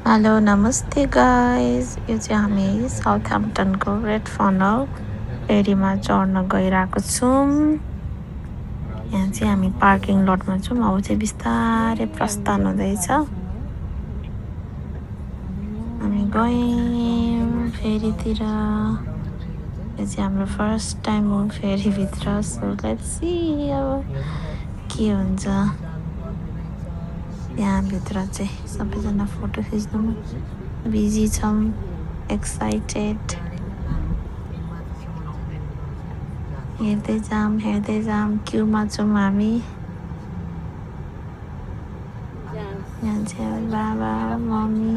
Hello नमस्ते guys, यो चाहिँ हामी साउथह्याम्पटनको रेड फनल फेरीमा चढ्न गइरहेको छौँ। यहाँ चाहिँ हामी पार्किङ लटमा छौँ। अब चाहिँ बिस्तारै प्रस्थान हुँदैछ। हामी गयौँ फेरीतिर। यो चाहिँ हाम्रो फर्स्ट टाइम हो फेरीभित्र। सो लेट्स सी अब के हुन्छ। यहाँभित्र चाहिँ सबैजना फोटो खिच्नुमा बिजी छौँ, एक्साइटेड। हेर्दै जाम क्युमा छौँ हामी। यहाँ चाहिँ बाबा, मम्मी,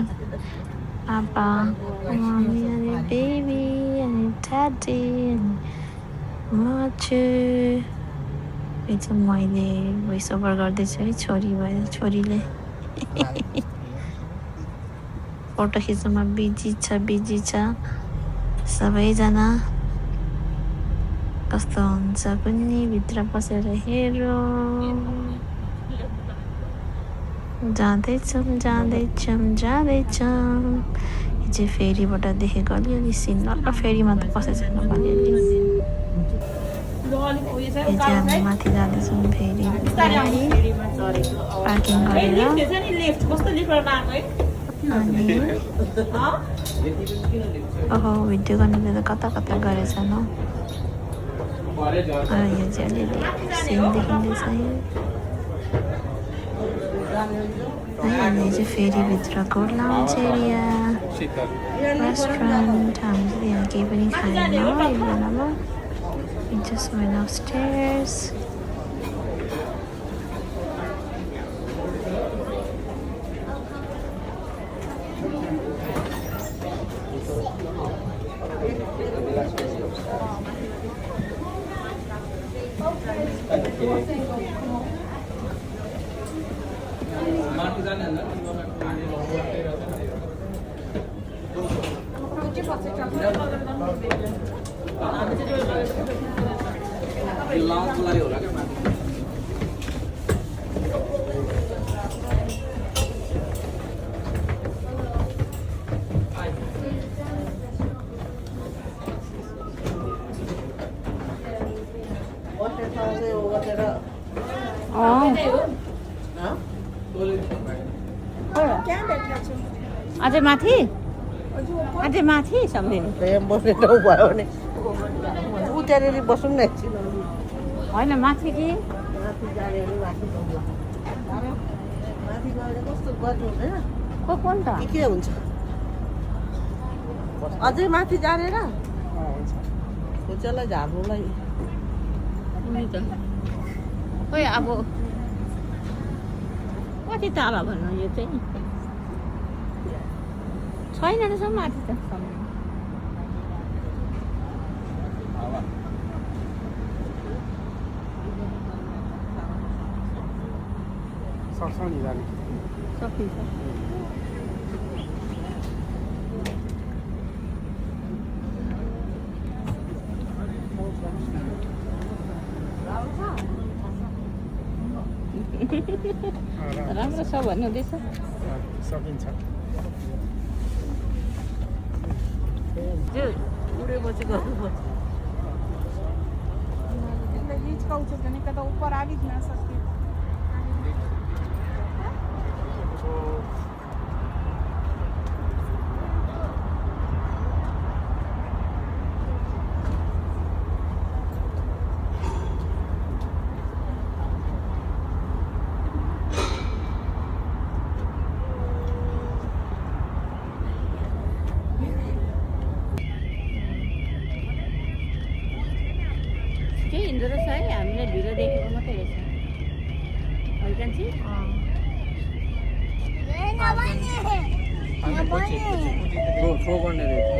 पापा, मम्मी अनि बेबी अनि ड्याडी अनि म छु। यो चाहिँ मैले भोइस ओभर गर्दैछु है, छोरी भयो छोरीले। फोटो खिच्नुमा बिजी छ सबैजना। कस्तो हुन्छ कुन्नी भित्र पसेर हेरौँ। जाँदैछौँ। यो चाहिँ फेरीबाट देखेको अलिअलि सिन। फेरीमा त पसेको छैन भने यो चाहिँ हामी माथि जाँदैछौँ फेरी पार्किङ गरेर। अनि ओहो, भिडियो गर्नेले त कता कता गरेछन् हौ। यो चाहिँ अलिअलि सिन देखिँदैछ है। अनि यो चाहिँ फेरीभित्रको लाउन्ज एरिया, रेस्टुरेन्ट। हामीले यहाँ केही पनि खाएन यो बेलामा। We just went upstairs. अझै माथि सम्झिनु बस्ने ठाउँ भयो भने ऊ त्यहाँनिर बसौँ न एकछिन। होइन माथि कि माथि गएर कस्तो गर्नु हुँदैन कुन त के हुन्छ अझै माथि जानेर खुच्चालाई झार्नुलाई खोइ अब कति ताला भन्नु यो चाहिँ छैन रहेछ माथि त। सक्छौ नि जाने सकिन्छ। राम्रो छ भन्नु हुँदैछ। सकिन्छ। उडेपछि गर्नुपर्छ। हिचकाउँछु भने कता ऊपर आ भी ना सकती। त्यही हिँड्दो रहेछ है, हामीले ढिलो देखेको मात्रै रहेछ। हैकान्छी थ्रो गर्ने रहेछ।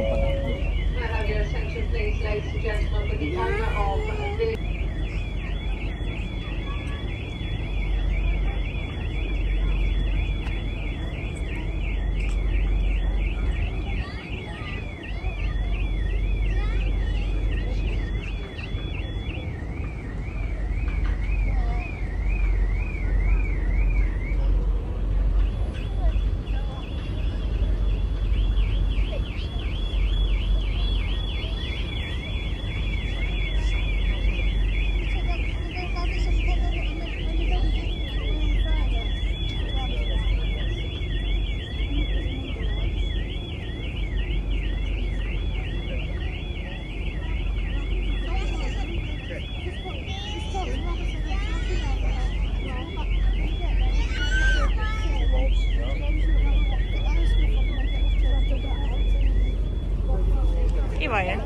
भयो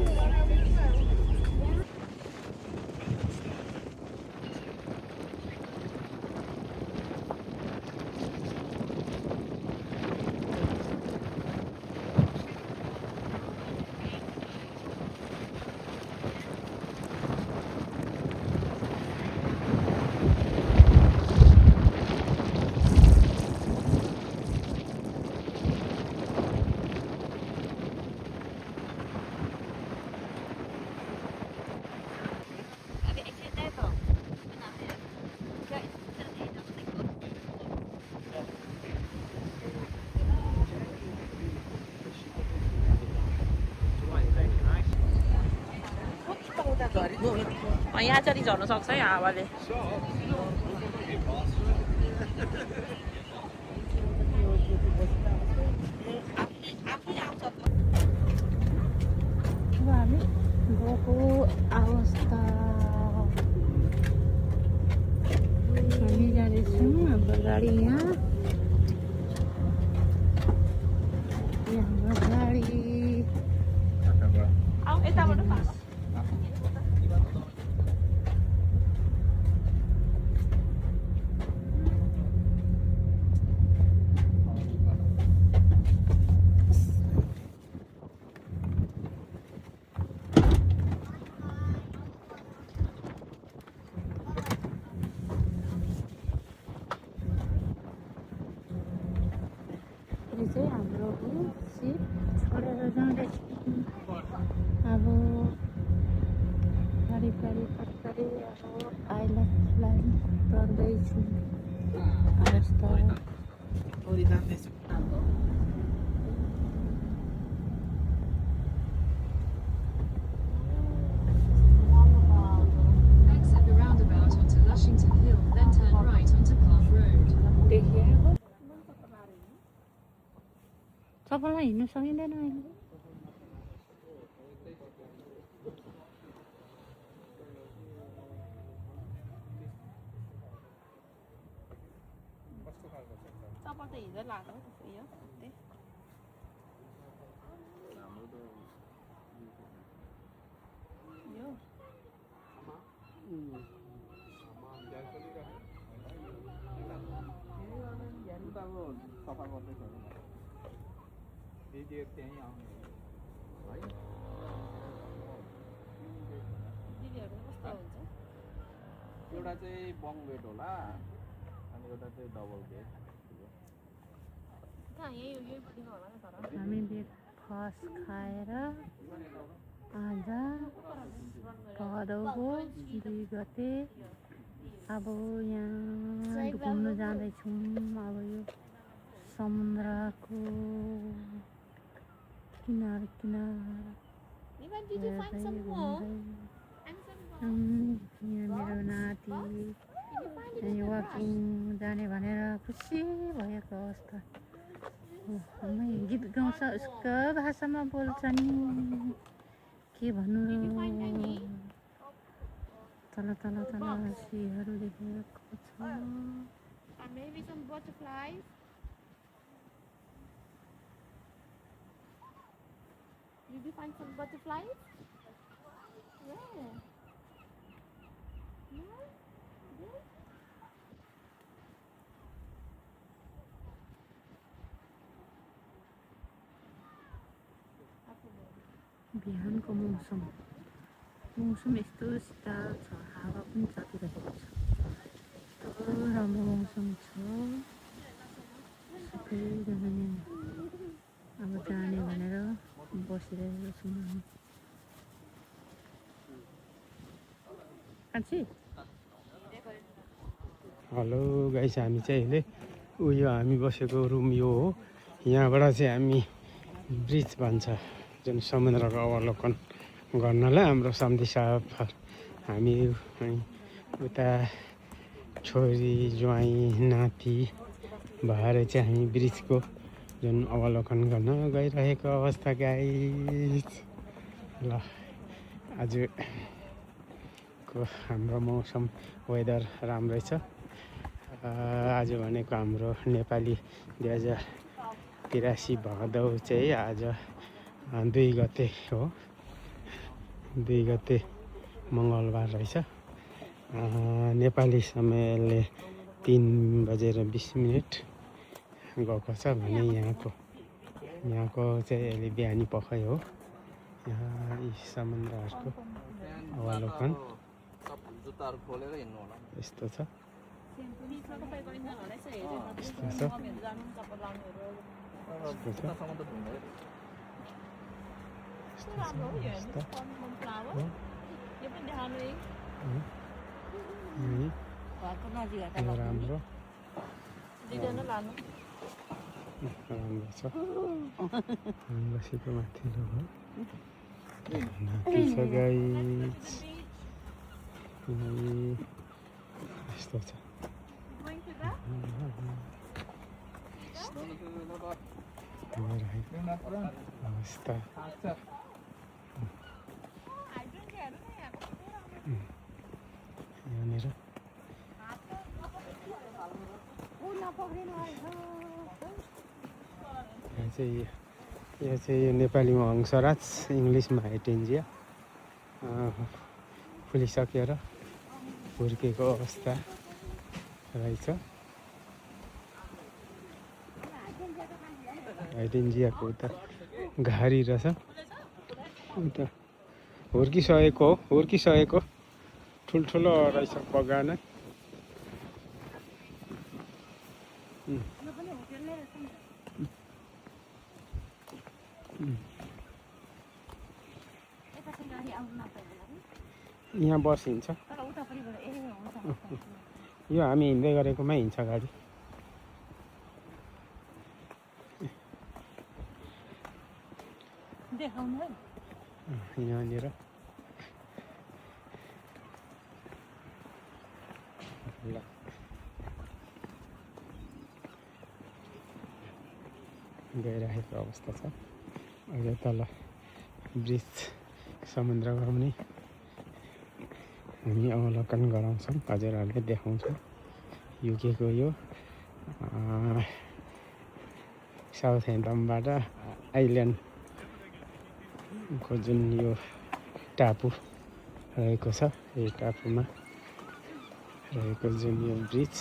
यहाँ चाहिँ झर्न सक्छ है हावाले हामी गएको अवस्था हामी जाँदैछौँ हाम्रो गाडी यहाँ हाम्रो गाडी यताबाट यो चाहिँ हाम्रो सिप छोडेर जाँदैछौँ अब गाडी कट्करी अब आइल्यान्ड लाइन तर्दैछौँ अवस्था Exit the roundabout onto Lushington Hill, then turn right onto Park Road. देखिएको सबैलाई हिँड्नु सकिँदैन अहिले चप्पल त हिजो लाएको हो यो यो सफा गर्दैछ त्यही त्यहीँ आउने है दिदीहरू कस्तो हुन्छ एउटा चाहिँ बङ बेड होला अनि एउटा चाहिँ डबल बेड कहाँ यही पट्टिको होला नि तर हामी ब्रेकफास्ट खाएर आज भदौको 2 गते अब यहाँ घुम्न जाँदैछौँ अब यो समुद्रको किनार Nivan, did you find some more? And some यहाँ मेरो नाति यहाँ वाकिङ जाने भनेर खुसी भएको अवस्था मै गीत गाउँछ उसको भाषामा बोल्छ नि के भन्नु तल तल तल सिंहहरू देखेको छ and maybe some butterflies. Did you find some butterflies? Where? No? There? बिहानको मौसम यस्तो शीतल छ हावा पनि चलिरहेको छ यस्तो राम्रो मौसम छ सबैजना अब जाने भनेर बसिरहेको छौँ हामी कान्छी हेलो गाइस हामी चाहिँ अहिले उयो हामी बसेको रुम यो हो यहाँबाट चाहिँ हामी ब्रिज भन्छ जुन समुद्रको अवलोकन गर्नलाई हाम्रो सम्धी साहब हामी उता छोरी ज्वाइँ नाति भएर चाहिँ हामी ब्रिजको जुन अवलोकन गर्न गइरहेको अवस्था गाइस ल आजको हाम्रो मौसम वेदर राम्रै छ आज भनेको हाम्रो नेपाली 2083 भदौ चाहिँ आज 2 गते हो 2 गते मङ्गलबार रहेछ। नेपाली समयले 3:20 गएको छ भने यहाँको चाहिँ अहिले बिहानी पखै हो। यहाँ यी समुद्रहरूको अवलोकन यस्तो छ। राम्रो छ। बसेको माथिल्लो हो छ गाइस। यस्तो छ अवस्था। यहाँनिर यो चाहिँ नेपालीमा हंसराज, इङ्ग्लिसमा हाइड्रेन्जिया फुलिसकेर हुर्केको अवस्था रहेछ। हाइड्रेन्जियाको उता घारी रहेछ, उता हुर्किसकेको ठुल्ठुलो रहेछ बगान। यहाँ बस हिँड्छ। यो हामी हिँड्दै गरेकोमा हिँड्छ गाडी। यहाँनिर ल गइरहेको अवस्था छ। अझै तल ब्रिज समुद्रमा पनि हामी अवलोकन गराउँछौँ, हजुरहरूले देखाउँछौँ। युकेको यो साउथह्याम्पटनबाट आइल्यान्डको जुन यो टापु रहेको छ, यो टापुमा रहेको जुन यो ब्रिज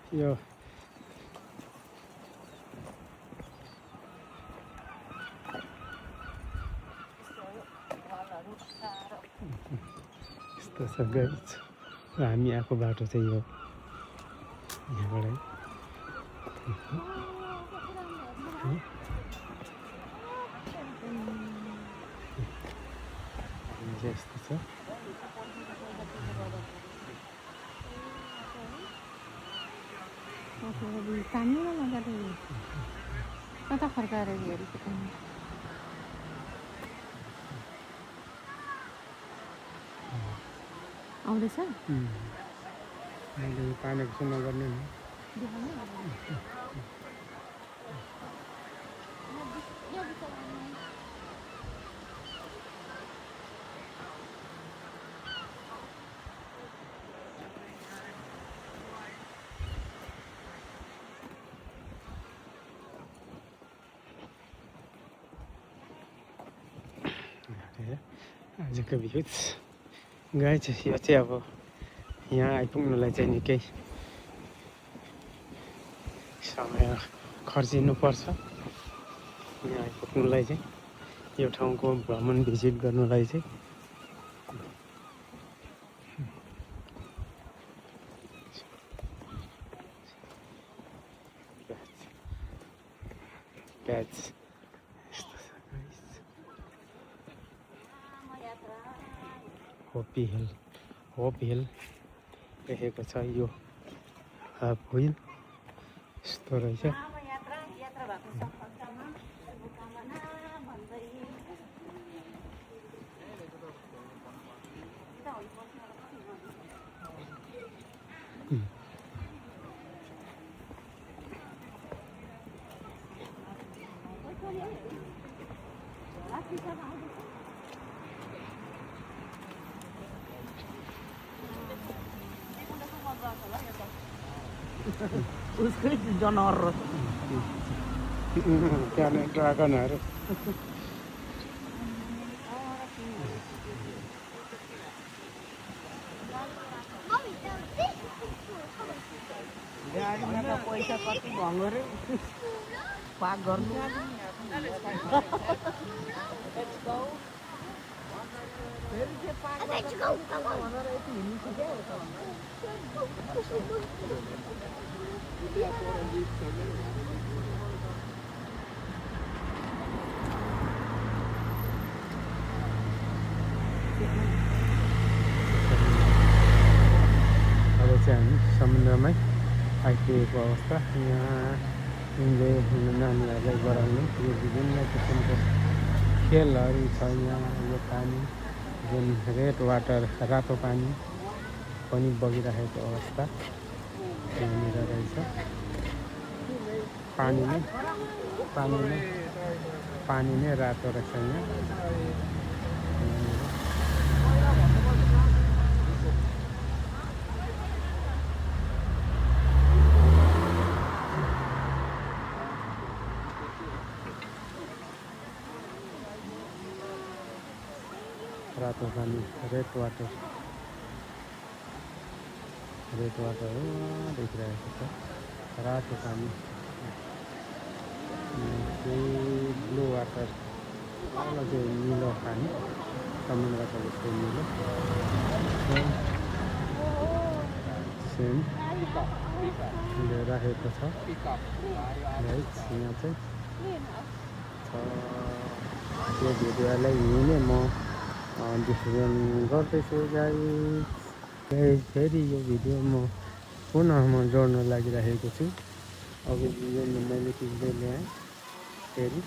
यो यस्तो छ गाइस। हामी आएको बाटो चाहिँ यो यहाँबाट यस्तो छ। पानीमा मजाले कता फर्काएर हेरेको पनि आउँदैछ। मैले पानीको सुन्न गर्ने नि आजको भ्युज गाइस। यो चाहिँ अब यहाँ आइपुग्नुलाई चाहिँ निकै समय खर्चिनुपर्छ। यहाँ आइपुग्नुलाई चाहिँ यो ठाउँको भ्रमण भिजिट गर्नुलाई चाहिँ प्याज होप हिल लेखेको छ। यो हाफ हिल यस्तो रहेछ। उसकै जनावर रहेछ त्यहाँ ड्रागनहरू पैसा कति भङ्गो रे पाक गर्नु अब चाहिँ हामी समुद्रमै आइपुगेको अवस्था यहाँ यिनले नानीहरूलाई गराउने यो विभिन्न किसिमको खेलहरू छ यहाँ यो पानी जुन रेड वाटर रातो पानी पनि बगिरहेको अवस्था यहाँनिर रहेछ पानी नै रातो रहेछ यहाँ रातो पानी रेड वाटर हो देखिरहेको छ रातो पानी ब्लू वाटर चाहिँ निलो पानी समुद्रको जस्तै निलो सेम राखेको छ राइट यहाँ चाहिँ यो भिडियोलाई यहीँ नै म डिसिजन गर्दैछु गाइस फेरि यो भिडियो म पुनः जोड्न लागिरहेको छु अब जुन मैले खिच्दै ल्याएँ फेरि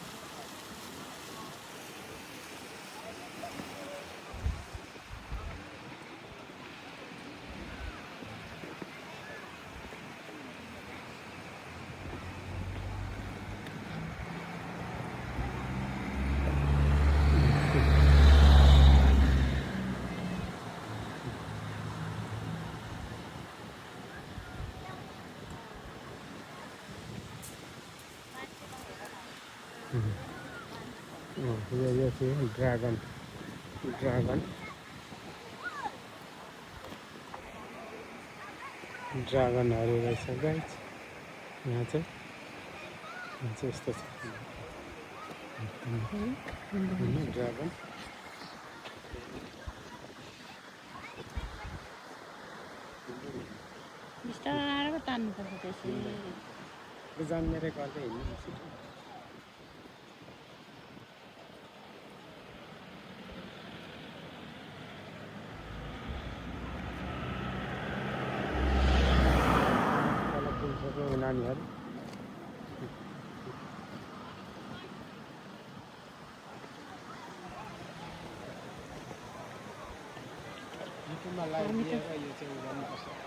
यो चाहिँ ड्रागनहरू रहेछ गाइस यहाँ चाहिँ यस्तो छ ड्रागन बिस्तारो तान्नुपर्छ त्यसै जन्मेरै गर्दै हिँड्नु नानीहरू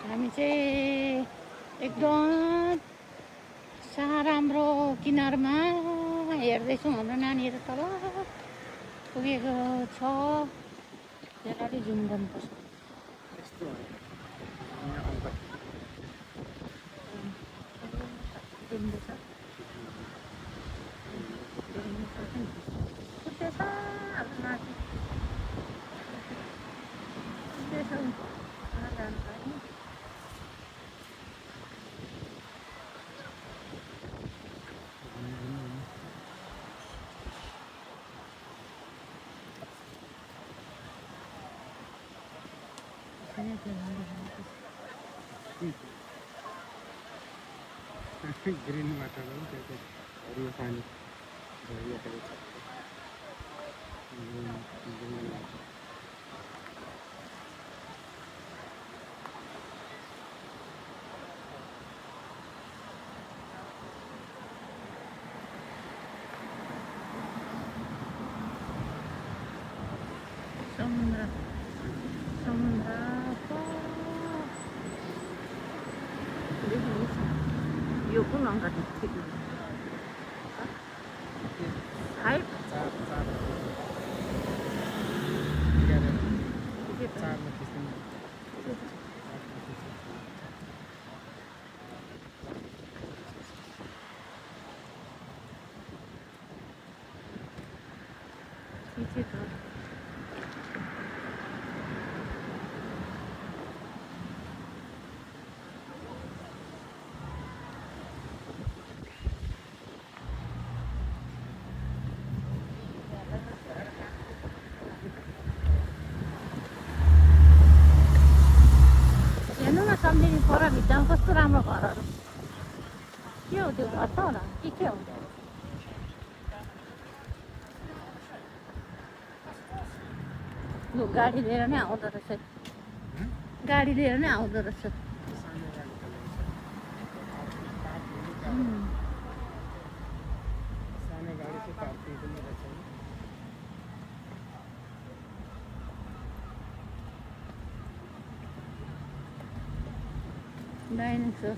हामी चाहिँ एकदम राम्रो किनारमा हेर्दैछौँ हाम्रो नानीहरू तल पुगेको छ त्यसलाई जुम गर्नुपर्छ ग्रीन वाटर हो त्यो चाहिँ हरियो पानी भइरहेको छ यो कुन अङ्क ठिक 5 विचित हो हेर्नु न सम्झिने पर भित्तामा कस्तो राम्रो घरहरू के हो त्यो घर त होला के हो यो गाडी लिएर नै आउँदो रहेछ गाडी लिएर नै आउँदो रहेछ सानो गाडी चाहिँ पार्किङ पनि रहेछ डाइनोसर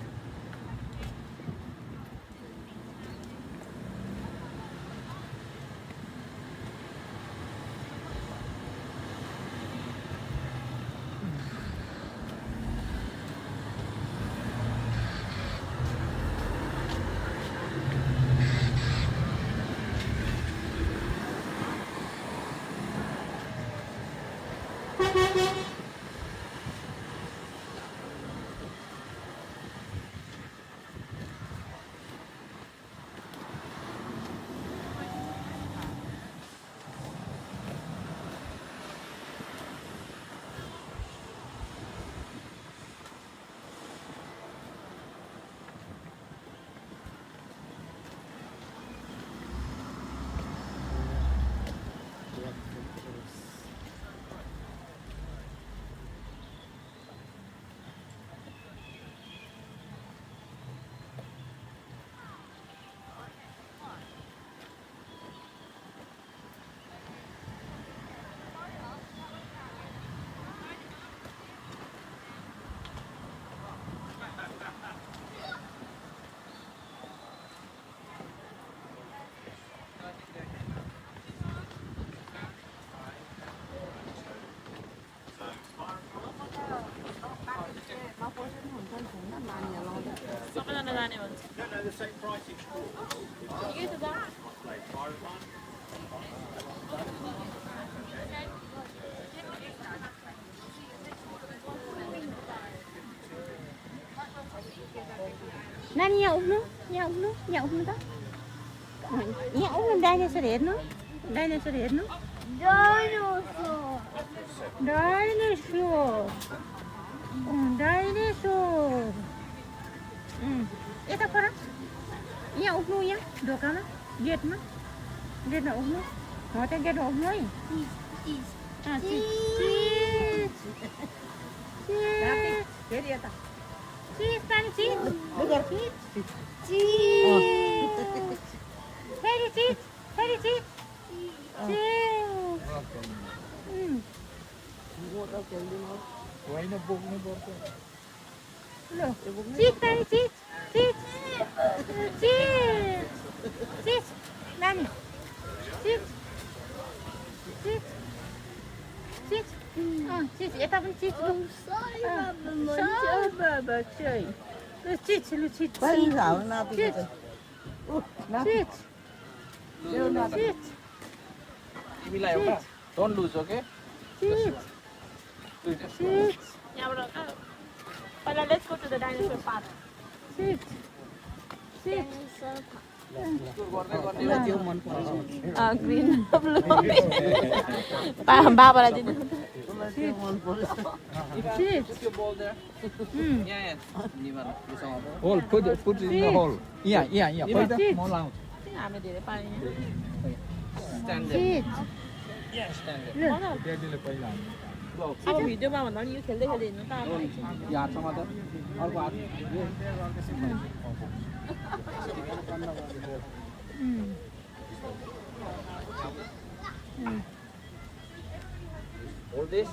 सबैजना जाने भन्छ ठिकै छ जा नानी यहाँ उठ्नु त यहाँ उठ्नु डाइनोसर हेर्नु डाइनोसर यता पर यहाँ उठ्नु यहाँ ढोकामा गेटमा उठ्नु हो त्यहाँ गेटमा उठ्नु है फेरि यता चिज पानी चिज फेरि चिज होइन बोक्नु पर्छ चिज पानी चिज नानी चिज यता पनि चिज तिमीलाई एउटा डोन्ट लुज ओके यहाँबाट पहिला let's go to the dinosaur park त्यो मन पर्छ ग्रीन ब्लू बाबालाई दिनु त्यो बल देयर यहाँ निमान hole put in the hole यहाँ पहिला म लाउँछु हामी धेरै पानी स्ट्यान्ड देयर ड्याडीले पहिला अब भिडियोमा भन्दा पनि यो खेल्दै हिँड्नु त अब यो हातसँग त अर्को हात Hold this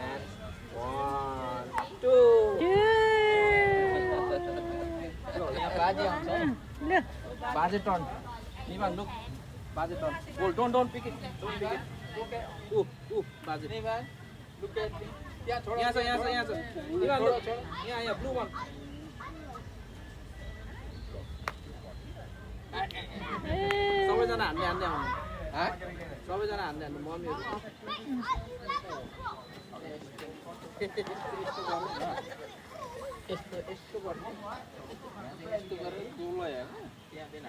and 1, 2 यहाँ बाजे आउँछ बाजे टर्न निमान लुक बाजे turn hold don't pick it बाजे निमान लुक एट यहाँ छ निमान लुक यहाँ ब्लू वन सबैजना हान्ने आउनु सबैजना हान्ने हान्नु मम्मीहरू यस्तो यस्तो गर्ने यस्तो गरेर गोलो हेर्नु त्यहाँदेखि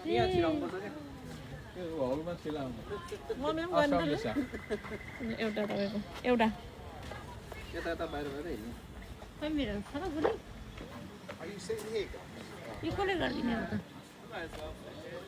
यहाँ छिराउनुपर्छ क्या त्यो हलमा छिलाउनु मम्मी पनि गर्नु एउटा तपाईँको एउटा यता यता बाहिर बाहिर हिँड्नु खै मेरो छ त बुढी यो कसले गरिदिने हो त